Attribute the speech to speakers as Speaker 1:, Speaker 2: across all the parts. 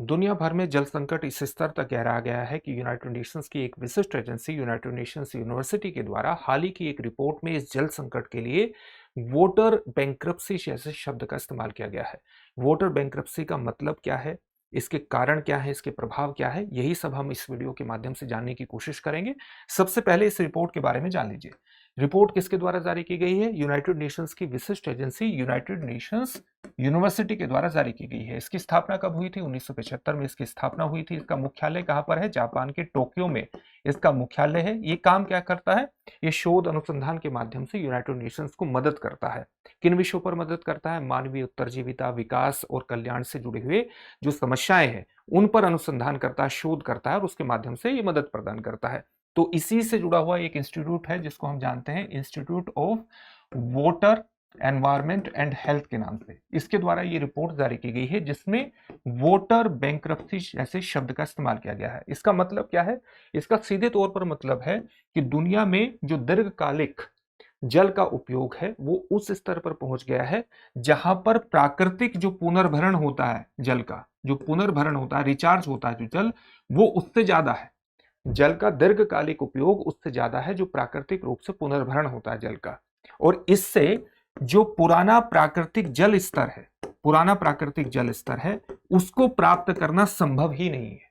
Speaker 1: दुनिया भर में जल संकट इस स्तर तक गहरा गया है कि यूनाइटेड नेशंस की एक विशिष्ट एजेंसी यूनाइटेड नेशंस यूनिवर्सिटी के द्वारा हाल ही की एक रिपोर्ट में इस जल संकट के लिए वोटर बैंक्रप्सी जैसे शब्द का इस्तेमाल किया गया है। वोटर बैंक्रप्सी का मतलब क्या है, इसके कारण क्या है, इसके प्रभाव क्या है, यही सब हम इस वीडियो के माध्यम से जानने की कोशिश करेंगे। सबसे पहले इस रिपोर्ट के बारे में जान लीजिए। रिपोर्ट किसके द्वारा जारी की गई है? यूनाइटेड नेशंस की विशिष्ट एजेंसी यूनाइटेड नेशंस यूनिवर्सिटी के द्वारा जारी की गई है। इसकी स्थापना कब हुई थी? 1975 में इसकी स्थापना हुई थी। इसका मुख्यालय कहां पर है? जापान के टोक्यो में इसका मुख्यालय है। ये काम क्या करता है? ये शोध अनुसंधान के माध्यम से यूनाइटेड नेशंस को मदद करता है। किन विषयों पर मदद करता है? मानवीय उत्तरजीविता, विकास और कल्याण से जुड़े हुए जो समस्याएं हैं उन पर अनुसंधान करता है, शोध करता है और उसके माध्यम से ये मदद प्रदान करता है। तो इसी से जुड़ा हुआ एक इंस्टीट्यूट है जिसको हम जानते हैं institute of voter environment and health के नाम से। इसके द्वारा ये रिपोर्ट जारी की गई है जिसमें वोटर बैंक्रप्सी जैसे शब्द का इस्तेमाल किया गया है। इसका मतलब क्या है? इसका सीधे तौर पर मतलब है कि दुनिया में जो दीर्घकालिक जल का उपयोग है वो उस स्तर पर पहुंच गया है जहां पर प्राकृतिक जो पुनर्भरण होता है, जल का जो पुनर्भरण होता है, रिचार्ज होता है जो जल, वो उससे ज्यादा है। जल का दीर्घकालिक उपयोग उससे ज्यादा है जो प्राकृतिक रूप से पुनर्भरण होता है जल का। और इससे जो पुराना प्राकृतिक जल स्तर है उसको प्राप्त करना संभव ही नहीं है।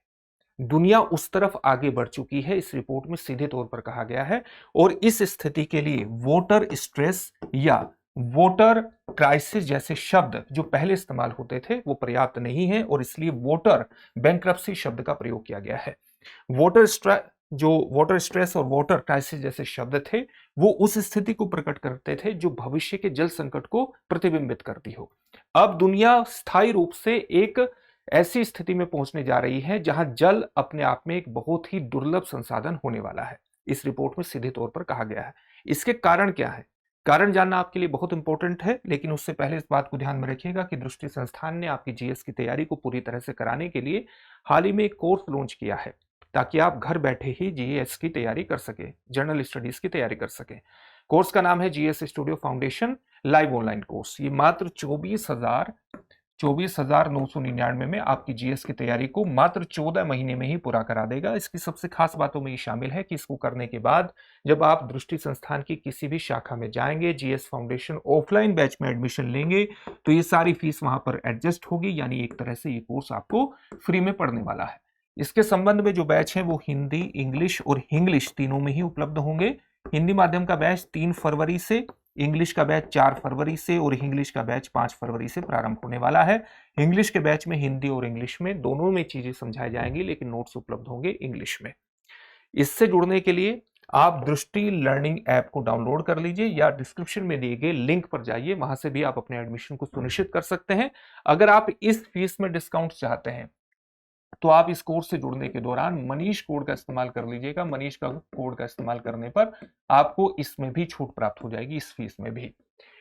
Speaker 1: दुनिया उस तरफ आगे बढ़ चुकी है, इस रिपोर्ट में सीधे तौर पर कहा गया है। और इस स्थिति के लिए वोटर स्ट्रेस या वोटर क्राइसिस जैसे शब्द जो पहले इस्तेमाल होते थे वो पर्याप्त नहीं है और इसलिए वोटर बैंक्रप्सी शब्द का प्रयोग किया गया है। वोटर स्ट्रेस और वोटर क्राइसिस जैसे शब्द थे वो उस स्थिति को प्रकट करते थे जो भविष्य के जल संकट को प्रतिबिंबित करती हो। अब दुनिया स्थायी रूप से एक ऐसी स्थिति में पहुंचने जा रही है जहां जल अपने आप में एक बहुत ही दुर्लभ संसाधन होने वाला है। इस रिपोर्ट में सीधे तौर पर कहा गया है। इसके कारण क्या है? कारण जानना आपके लिए बहुत इंपॉर्टेंट है, लेकिन उससे पहले इस बात को ध्यान में रखिएगा कि दृष्टि संस्थान ने आपकी जीएस की तैयारी को पूरी तरह से कराने के लिए हाल ही में एक कोर्स लॉन्च किया है ताकि आप घर बैठे ही जीएस की तैयारी कर सके, जनरल स्टडीज की तैयारी कर सके। कोर्स का नाम है GS studio foundation live online course. ये मात्र 24,999 में आपकी जीएस की तैयारी को मात्र 14 महीने में ही पूरा करा देगा। इसकी सबसे खास बातों में ये शामिल है कि इसको करने के बाद जब आप दृष्टि संस्थान की किसी भी शाखा में जाएंगे, जीएस फाउंडेशन ऑफलाइन बैच में एडमिशन लेंगे, तो ये सारी फीस वहां पर एडजस्ट होगी, यानी एक तरह से ये कोर्स आपको फ्री में पढ़ने वाला है। इसके संबंध में जो बैच है वो हिंदी, इंग्लिश और हिंग्लिश तीनों में ही उपलब्ध होंगे। हिंदी माध्यम का बैच 3 फरवरी से, इंग्लिश का बैच 4 फरवरी से और इंग्लिश का बैच 5 फरवरी से प्रारंभ होने वाला है। इंग्लिश के बैच में हिंदी और इंग्लिश में दोनों में चीजें समझाई जाएंगी, लेकिन नोट्स उपलब्ध होंगे इंग्लिश में। इससे जुड़ने के लिए आप दृष्टि लर्निंग ऐप को डाउनलोड कर लीजिए या डिस्क्रिप्शन में दिए गए लिंक पर जाइए, वहां से भी आप अपने एडमिशन को सुनिश्चित कर सकते हैं। अगर आप इस फीस में डिस्काउंट चाहते हैं तो आप इस कोर्स से जुड़ने के दौरान मनीष कोड का इस्तेमाल कर लीजिएगा। मनीष का कोड का इस्तेमाल करने पर आपको इसमें भी छूट प्राप्त हो जाएगी, इस फीस में भी।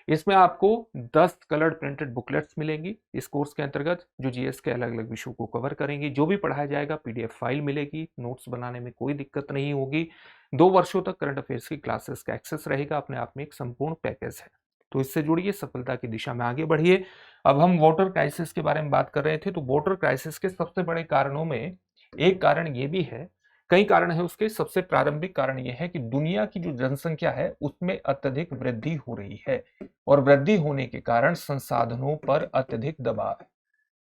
Speaker 1: इसमें आपको 10 कलर्ड प्रिंटेड बुकलेट्स मिलेंगी इस कोर्स के अंतर्गत जो जीएस के अलग अलग विषयों को कवर करेंगी। जो भी पढ़ाया जाएगा पीडीएफ फाइल मिलेगी, नोट्स बनाने में कोई दिक्कत नहीं होगी। 2 वर्षों तक करंट अफेयर्स की क्लासेस का एक्सेस रहेगा, अपने आप में एक संपूर्ण पैकेज है। तो इससे जुड़िए, सफलता की दिशा में आगे बढ़िए। अब हम वाटर क्राइसिस के बारे में बात कर रहे थे, तो वाटर क्राइसिस के सबसे बड़े कारणों में एक कारण ये भी है, कई कारण है उसके, सबसे प्रारंभिक कारण यह है कि दुनिया की जो जनसंख्या है उसमें अत्यधिक वृद्धि हो रही है और वृद्धि होने के कारण संसाधनों पर अत्यधिक दबाव है।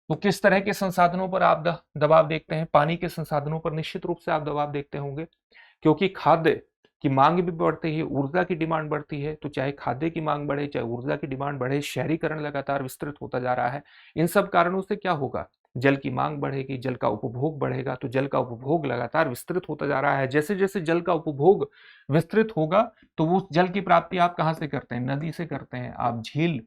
Speaker 1: तो किस तरह के संसाधनों पर आप दबाव देखते हैं? पानी के संसाधनों पर निश्चित रूप से आप दबाव देखते होंगे, क्योंकि खाद्य की मांग भी बढ़ती है, ऊर्जा की डिमांड बढ़ती है। तो चाहे खाद्य की मांग बढ़े, चाहे ऊर्जा की डिमांड बढ़े, शहरीकरण लगातार विस्तृत होता जा रहा है। इन सब कारणों से क्या होगा? जल की मांग बढ़ेगी, जल का उपभोग बढ़ेगा। तो जल का उपभोग लगातार विस्तृत होता जा रहा है। जैसे जैसे जल का उपभोग विस्तृत होगा तो वो जल की प्राप्ति आप कहां से करते हैं? नदी से करते हैं, आप झील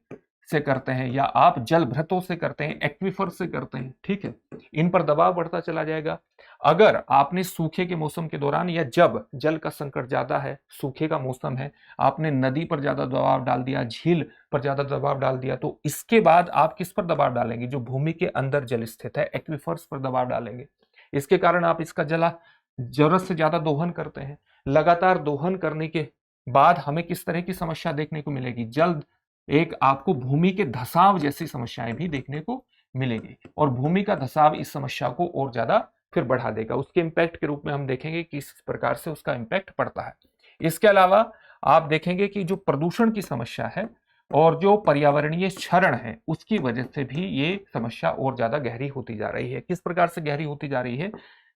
Speaker 1: से करते हैं, या आप जल भ्रतों से करते हैं, एक्वीफर से करते हैं। ठीक है, इन पर दबाव बढ़ता चला जाएगा। अगर आपने सूखे के मौसम के दौरान या जब जल का संकट ज्यादा है, सूखे का मौसम है, आपने नदी पर ज्यादा दबाव डाल दिया, झील पर ज्यादा दबाव डाल दिया, तो इसके बाद आप किस पर दबाव डालेंगे? जो भूमि के अंदर जल स्थित है, एक्वीफर्स पर दबाव डालेंगे। इसके कारण आप इसका जरूरत से ज्यादा दोहन करते हैं। लगातार दोहन करने के बाद हमें किस तरह की समस्या देखने को मिलेगी? जल्द एक आपको भूमि के धसाव जैसी समस्याएं भी देखने को मिलेगी और भूमि का धसाव इस समस्या को और ज्यादा फिर बढ़ा देगा। उसके इम्पैक्ट के रूप में हम देखेंगे कि किस प्रकार से उसका इम्पैक्ट पड़ता है। इसके अलावा आप देखेंगे कि जो प्रदूषण की समस्या है और जो पर्यावरणीय क्षरण है उसकी वजह से भी ये समस्या और ज्यादा गहरी होती जा रही है। किस प्रकार से गहरी होती जा रही है?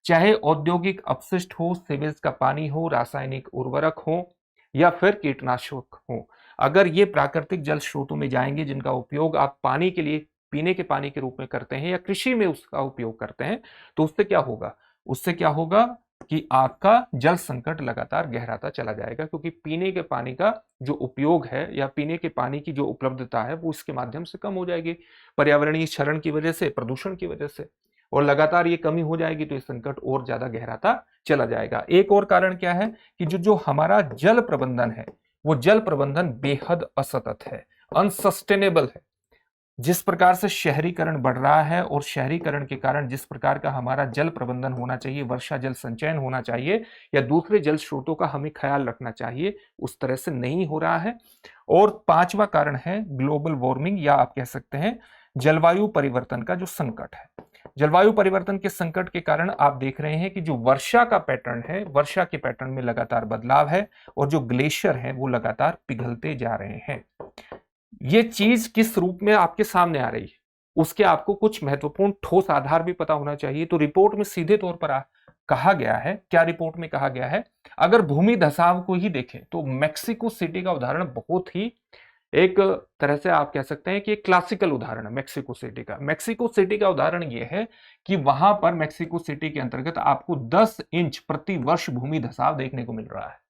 Speaker 1: चाहे औद्योगिक अपशिष्ट हो, सीवेज का पानी हो, रासायनिक उर्वरक हो या फिर कीटनाशक हो, अगर ये प्राकृतिक जल स्रोतों में जाएंगे जिनका उपयोग आप पानी के लिए, पीने के पानी के रूप में करते हैं या कृषि में उसका उपयोग करते हैं, तो उससे क्या होगा? उससे क्या होगा कि आपका जल संकट लगातार गहराता चला जाएगा, क्योंकि पीने के पानी का जो उपयोग है या पीने के पानी की जो उपलब्धता है वो इसके माध्यम से कम हो जाएगी, पर्यावरणीय क्षरण की वजह से, प्रदूषण की वजह से, और लगातार ये कमी हो जाएगी तो ये संकट और ज्यादा गहराता चला जाएगा। एक और कारण क्या है कि जो हमारा जल प्रबंधन है वो जल प्रबंधन बेहद असतत है, अनसस्टेनेबल है। जिस प्रकार से शहरीकरण बढ़ रहा है और शहरीकरण के कारण जिस प्रकार का हमारा जल प्रबंधन होना चाहिए, वर्षा जल संचयन होना चाहिए या दूसरे जल स्रोतों का हमें ख्याल रखना चाहिए, उस तरह से नहीं हो रहा है। और पांचवा कारण है ग्लोबल वार्मिंग या आप कह सकते हैं जलवायु परिवर्तन का जो संकट है। जलवायु परिवर्तन के संकट के कारण आप देख रहे हैं कि जो वर्षा का पैटर्न है, वर्षा के पैटर्न में लगातार बदलाव है और जो ग्लेशियर है वो लगातार पिघलते जा रहे हैं। ये चीज किस रूप में आपके सामने आ रही है उसके आपको कुछ महत्वपूर्ण ठोस आधार भी पता होना चाहिए। तो रिपोर्ट में सीधे तौर पर कहा गया है, क्या रिपोर्ट में कहा गया है? अगर भूमि धसाव को ही देखें तो मेक्सिको सिटी का उदाहरण बहुत ही एक तरह से आप कह सकते हैं कि एक क्लासिकल उदाहरण है मेक्सिको सिटी का। मेक्सिको सिटी का उदाहरण यह है कि वहां पर मेक्सिको सिटी के अंतर्गत आपको 10 इंच प्रति वर्ष भूमि धसाव देखने को मिल रहा है।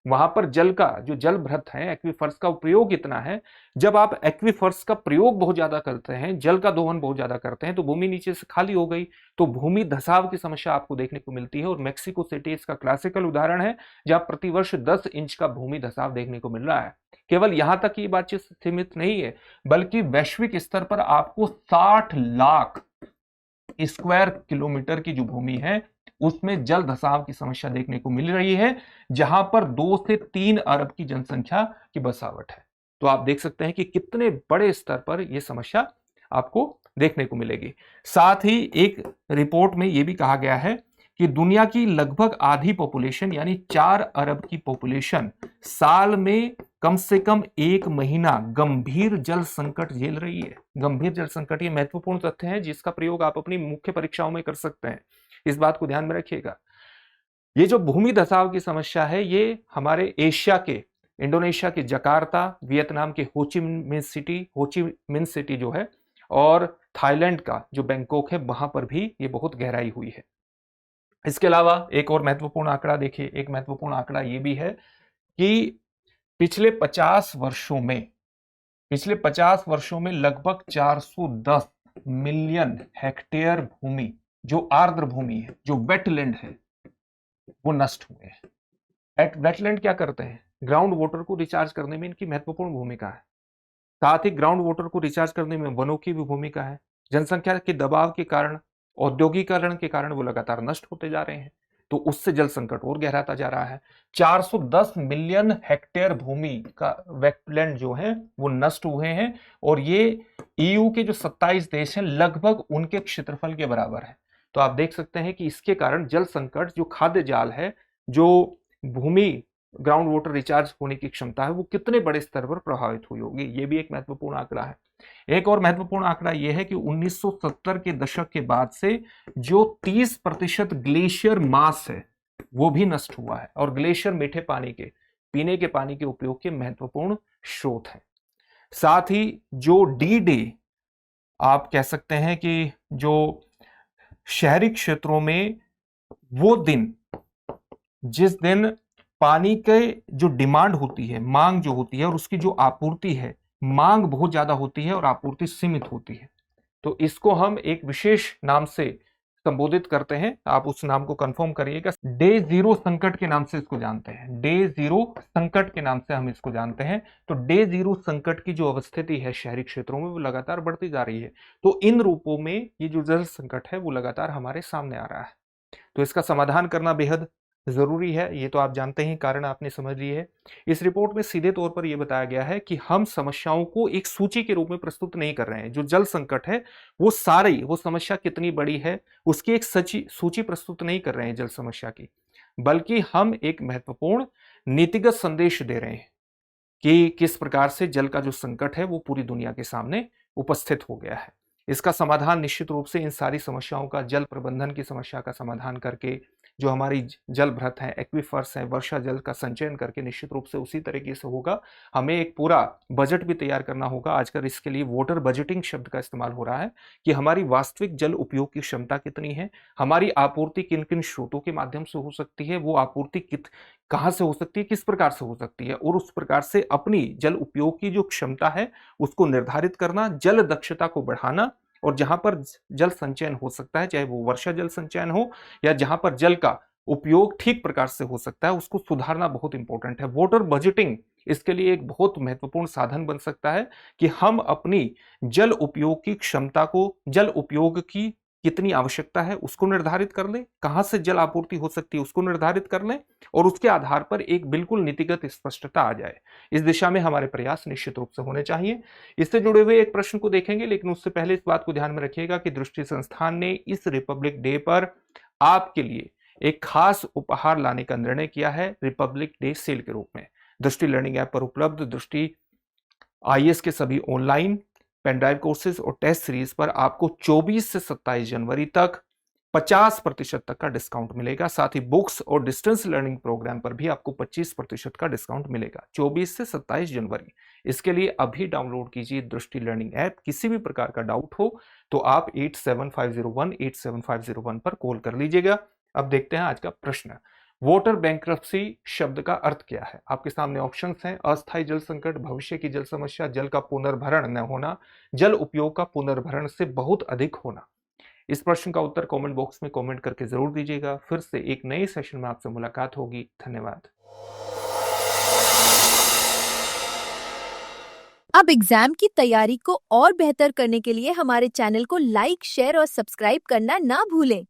Speaker 1: वहां पर जल का जो जल भृत है, एक्वीफर्स का प्रयोग इतना है, जब आप एक्वीफर्स का प्रयोग बहुत ज्यादा करते हैं, जल का दोहन बहुत ज्यादा करते हैं, तो भूमि नीचे से खाली हो गई, तो भूमि धसाव की समस्या आपको देखने को मिलती है। और मेक्सिको सिटी इसका क्लासिकल उदाहरण है जहां प्रतिवर्ष 10 इंच का भूमि धसाव देखने को मिल रहा है। केवल यहां तक की बातचीत सीमित नहीं है, बल्कि वैश्विक स्तर पर आपको 60 लाख स्क्वायर किलोमीटर की जो भूमि है उसमें जल धसाव की समस्या देखने को मिल रही है, जहां पर 2 से 3 अरब की जनसंख्या की बसावट है। तो आप देख सकते हैं कि कितने बड़े स्तर पर यह समस्या आपको देखने को मिलेगी। साथ ही एक रिपोर्ट में यह भी कहा गया है कि दुनिया की लगभग आधी पॉपुलेशन यानी 4 अरब की पॉपुलेशन साल में कम से कम 1 महीना गंभीर जल संकट झेल रही है। गंभीर जल संकट ये महत्वपूर्ण तथ्य है जिसका प्रयोग आप अपनी मुख्य परीक्षाओं में कर सकते हैं, इस बात को ध्यान में रखिएगा। ये जो भूमि धसाव की समस्या है ये हमारे एशिया के, इंडोनेशिया के जकार्ता, वियतनाम के होचिमिन सिटी जो है, और थाईलैंड का जो बैंकॉक है वहां पर भी ये बहुत गहराई हुई है। इसके अलावा एक और महत्वपूर्ण आंकड़ा देखिए, एक महत्वपूर्ण आंकड़ा ये भी है कि पिछले 50 वर्षों में लगभग 410 मिलियन हेक्टेयर भूमि जो आर्द्र भूमि है, जो वेटलैंड है, वो नष्ट हुए हैं। वेटलैंड क्या करते हैं? ग्राउंड वाटर को रिचार्ज करने में इनकी महत्वपूर्ण भूमिका है। साथ ही ग्राउंड वाटर को रिचार्ज करने में वनों की भी भूमिका है। जनसंख्या के दबाव के कारण, औद्योगिकरण के कारण वो लगातार नष्ट होते जा रहे हैं, तो उससे जल संकट और गहराता जा रहा है। 410 मिलियन हेक्टेयर भूमि का वेटलैंड जो है वो नष्ट हुए हैं, और ये ईयू के जो 27 देश हैं लगभग उनके क्षेत्रफल के बराबर है। तो आप देख सकते हैं कि इसके कारण जल संकट, जो खाद्य जाल है, जो भूमि ग्राउंड वाटर रिचार्ज होने की क्षमता है, वो कितने बड़े स्तर पर प्रभावित हुई होगी, ये भी एक महत्वपूर्ण आंकड़ा है। एक और महत्वपूर्ण आंकड़ा यह है कि 1970 के दशक के बाद से जो 30% ग्लेशियर मास है वो भी नष्ट हुआ है, और ग्लेशियर मीठे पानी के, पीने के पानी के उपयोग के महत्वपूर्ण स्रोत है। साथ ही जो डी-डे आप कह सकते हैं कि जो शहरी क्षेत्रों में वो दिन, जिस दिन पानी के जो डिमांड होती है, मांग जो होती है, और उसकी जो आपूर्ति है, मांग बहुत ज्यादा होती है और आपूर्ति सीमित होती है, तो इसको हम एक विशेष नाम से संबोधित करते हैं। आप उस नाम को कंफर्म करिएगा। डे जीरो संकट के नाम से इसको जानते हैं, डे जीरो संकट के नाम से हम इसको जानते हैं। तो डे जीरो संकट की जो अवस्थिति है शहरी क्षेत्रों में वो लगातार बढ़ती जा रही है। तो इन रूपों में ये जो जल संकट है वो लगातार हमारे सामने आ रहा है। तो इसका समाधान करना बेहद ज़रूरी है, ये तो आप जानते हैं, कारण आपने समझ लिए है। इस रिपोर्ट में सीधे तौर पर ये बताया गया है कि हम समस्याओं को एक सूची के रूप में प्रस्तुत नहीं कर रहे हैं। जो जल संकट है, वो समस्या कितनी बड़ी है, उसकी एक सची सूची प्रस्तुत नहीं कर रहे हैं जल समस्या की, बल्कि हम एक महत्वपूर्ण नीतिगत संदेश दे रहे हैं कि किस प्रकार से जल का जो संकट है, वो पूरी दुनिया के सामने उपस्थित हो गया है। इसका समाधान निश्चित रूप से इन सारी समस्याओं का, जल प्रबंधन की समस्या का समाधान करके, जो हमारी जल भ्रत हैं, एक्वीफर्स हैं, वर्षा जल का संचयन करके निश्चित रूप से उसी तरीके से होगा। हमें एक पूरा बजट भी तैयार करना होगा। आजकल इसके लिए वाटर बजटिंग शब्द का इस्तेमाल हो रहा है कि हमारी वास्तविक जल उपयोग की क्षमता कितनी है, हमारी आपूर्ति किन-किन स्रोतों के माध्यम से हो सकती है, वो आपूर्ति कहाँ से हो सकती है, किस प्रकार से हो सकती है, और उस प्रकार से अपनी जल उपयोग की जो क्षमता है, उसको निर्धारित करना, जल दक्षता को बढ़ाना, और जहां पर जल संचयन हो सकता है, चाहे वो वर्षा जल संचयन हो या जहां पर जल का उपयोग ठीक प्रकार से हो सकता है, उसको सुधारना बहुत इंपॉर्टेंट है। वाटर बजटिंग इसके लिए एक बहुत महत्वपूर्ण साधन बन सकता है कि हम अपनी जल उपयोग की क्षमता को, जल उपयोग की कितनी आवश्यकता है, उसको निर्धारित कर लें, कहां से जल आपूर्ति हो सकती है उसको निर्धारित कर लें, और उसके आधार पर एक बिल्कुल नीतिगत स्पष्टता आ जाए। इस दिशा में हमारे प्रयास निश्चित रूप से होने चाहिए। इससे जुड़े हुए एक प्रश्न को देखेंगे, लेकिन उससे पहले इस बात को ध्यान में रखिएगा कि दृष्टि संस्थान ने इस रिपब्लिक डे पर आपके लिए एक खास उपहार लाने का निर्णय किया है, रिपब्लिक डे सेल के रूप में। दृष्टि लर्निंग ऐप पर उपलब्ध दृष्टि आईएएस के सभी ऑनलाइन पेन ड्राइव कोर्सेज और टेस्ट सीरीज पर आपको 24 से 27 जनवरी तक 50% तक का डिस्काउंट मिलेगा। साथ ही बुक्स और डिस्टेंस लर्निंग प्रोग्राम पर भी आपको 25% का डिस्काउंट मिलेगा 24 से 27 जनवरी। इसके लिए अभी डाउनलोड कीजिए दृष्टि लर्निंग ऐप। किसी भी प्रकार का डाउट हो तो आप 8750187501 पर कॉल कर लीजिएगा। अब देखते हैं आज का प्रश्न। वाटर बैंक्रप्सी शब्द का अर्थ क्या है? आपके सामने ऑप्शंस हैं। अस्थायी जल संकट, भविष्य की जल समस्या, जल का पुनर्भरण न होना, जल उपयोग का पुनर्भरण से बहुत अधिक होना। इस प्रश्न का उत्तर कमेंट बॉक्स में कमेंट करके जरूर दीजिएगा। फिर से एक नए सेशन में आपसे मुलाकात होगी। धन्यवाद।
Speaker 2: अब एग्जाम की तैयारी को और बेहतर करने के लिए हमारे चैनल को लाइक, शेयर और सब्सक्राइब करना ना भूलें।